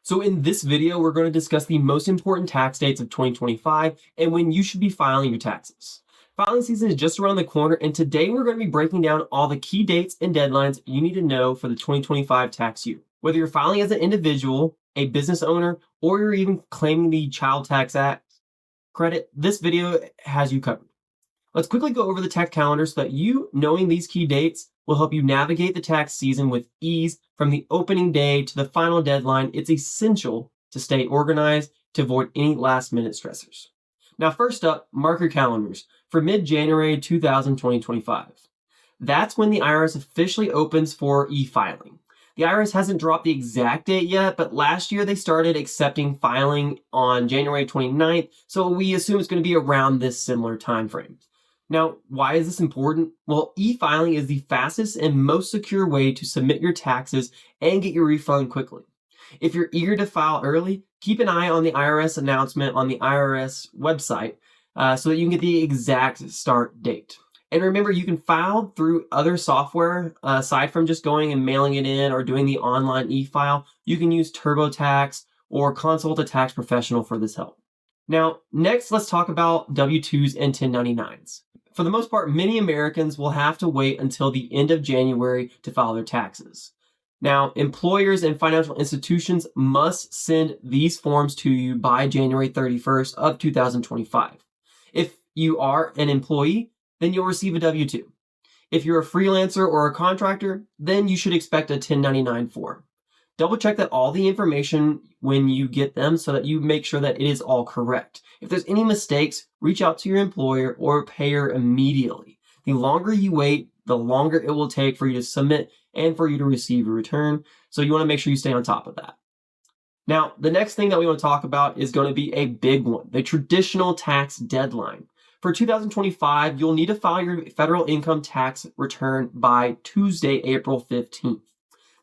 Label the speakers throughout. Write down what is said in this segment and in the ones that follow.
Speaker 1: So in this video, we're going to discuss the most important tax dates of 2025 and when you should be filing your taxes. Filing season is just around the corner, and today we're going to be breaking down all the key dates and deadlines you need to know for the 2025 tax year. Whether you're filing as an individual, a business owner, or you're even claiming the Child Tax Act credit, this video has you covered. Let's quickly go over the tax calendar so that you knowing these key dates will help you navigate the tax season with ease from the opening day to the final deadline. It's essential to stay organized to avoid any last-minute stressors. Now, first up, mark your calendars for mid-January 2025. That's when the IRS officially opens for e-filing. The IRS hasn't dropped the exact date yet, but last year they started accepting filing on January 29th, so we assume it's going to be around this similar time frame. Now, why is this important? Well, e-filing is the fastest and most secure way to submit your taxes and get your refund quickly. If you're eager to file early, keep an eye on the IRS announcement on the IRS website so that you can get the exact start date. And remember, you can file through other software aside from just going and mailing it in or doing the online e-file. You can use TurboTax or consult a tax professional for this help. Now, next, let's talk about W-2s and 1099s. For the most part, many Americans will have to wait until the end of January to file their taxes. Now, employers and financial institutions must send these forms to you by January 31st of 2025. If you are an employee, then you'll receive a W-2. If you're a freelancer or a contractor, then you should expect a 1099 form. Double check that all the information when you get them so that you make sure that it is all correct. If there's any mistakes, reach out to your employer or payer immediately. The longer you wait, the longer it will take for you to submit and for you to receive a return. So you want to make sure you stay on top of that. Now, the next thing that we want to talk about is going to be a big one, the traditional tax deadline. For 2025, you'll need to file your federal income tax return by Tuesday, April 15th.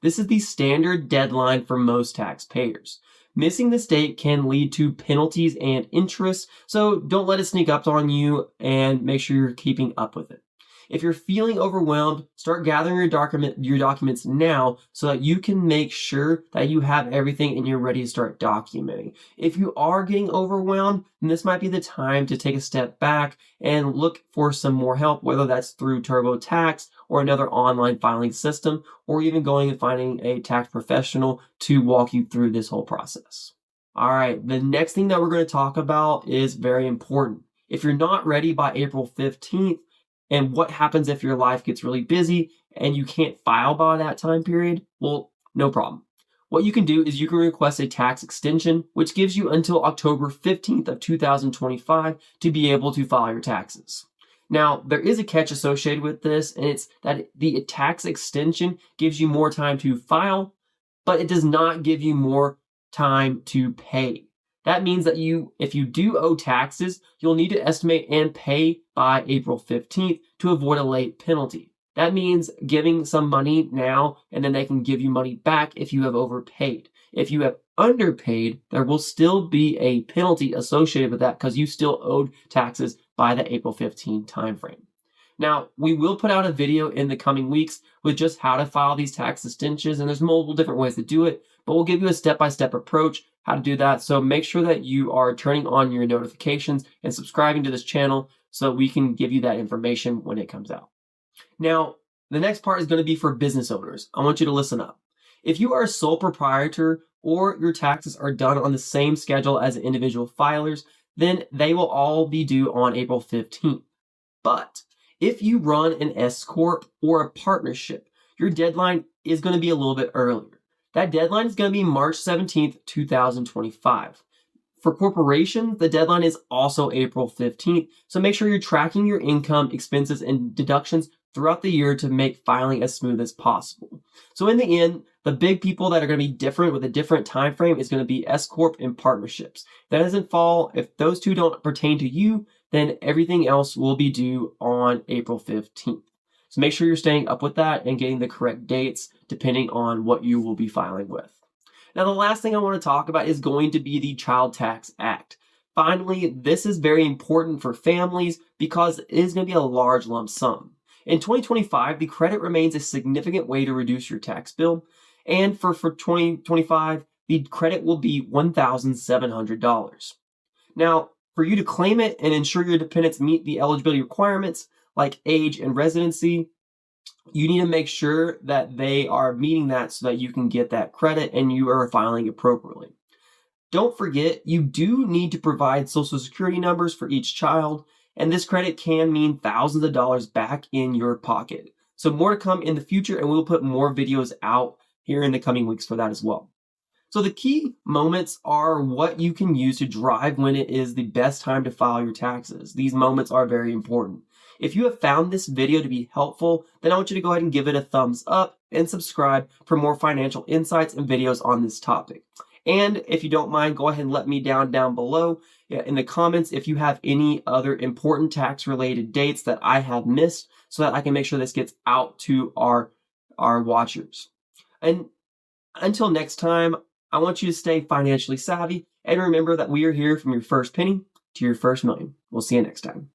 Speaker 1: This is the standard deadline for most taxpayers. Missing this date can lead to penalties and interest, so don't let it sneak up on you and make sure you're keeping up with it. If you're feeling overwhelmed, start gathering your documents now so that you can make sure that you have everything and you're ready to start documenting. If you are getting overwhelmed, then this might be the time to take a step back and look for some more help, whether that's through TurboTax or another online filing system, or even going and finding a tax professional to walk you through this whole process. All right, the next thing that we're going to talk about is very important. If you're not ready by April 15th, and what happens if your life gets really busy and you can't file by that time period? Well, no problem. What you can do is you can request a tax extension, which gives you until October 15th of 2025 to be able to file your taxes. Now, there is a catch associated with this, and it's that the tax extension gives you more time to file, but it does not give you more time to pay. That means that if you do owe taxes, you'll need to estimate and pay by April 15th to avoid a late penalty. That means giving some money now, and then they can give you money back if you have overpaid. If you have underpaid, there will still be a penalty associated with that because you still owed taxes by the April 15 timeframe. Now, we will put out a video in the coming weeks with just how to file these tax extensions, and there's multiple different ways to do it, but we'll give you a step-by-step approach how to do that. So make sure that you are turning on your notifications and subscribing to this channel so we can give you that information when it comes out. Now, the next part is going to be for business owners. I want you to listen up. If you are a sole proprietor or your taxes are done on the same schedule as individual filers, then they will all be due on April 15th. But if you run an S Corp or a partnership, your deadline is going to be a little bit earlier. That deadline is going to be March 17th, 2025. For corporations, the deadline is also April 15th, so make sure you're tracking your income, expenses, and deductions throughout the year to make filing as smooth as possible. So in the end, the big people that are going to be different with a different time frame is going to be S Corp and partnerships. If those two don't pertain to you, then everything else will be due on April 15th. So make sure you're staying up with that and getting the correct dates depending on what you will be filing with. Now, the last thing I want to talk about is going to be the Child Tax Act. Finally, this is very important for families because it is going to be a large lump sum. In 2025, the credit remains a significant way to reduce your tax bill. And for 2025, the credit will be $1,700. Now, for you to claim it and ensure your dependents meet the eligibility requirements like age and residency, you need to make sure that they are meeting that so that you can get that credit and you are filing appropriately. Don't forget, you do need to provide social security numbers for each child, and this credit can mean thousands of dollars back in your pocket. So more to come in the future, and we'll put more videos out here in the coming weeks for that as well. So the key moments are what you can use to drive when it is the best time to file your taxes. These moments are very important. If you have found this video to be helpful, then I want you to go ahead and give it a thumbs up and subscribe for more financial insights and videos on this topic. And if you don't mind, go ahead and let me down below in the comments if you have any other important tax related dates that I have missed so that I can make sure this gets out to our watchers. And until next time, I want you to stay financially savvy and remember that we are here from your first penny to your first million. We'll see you next time.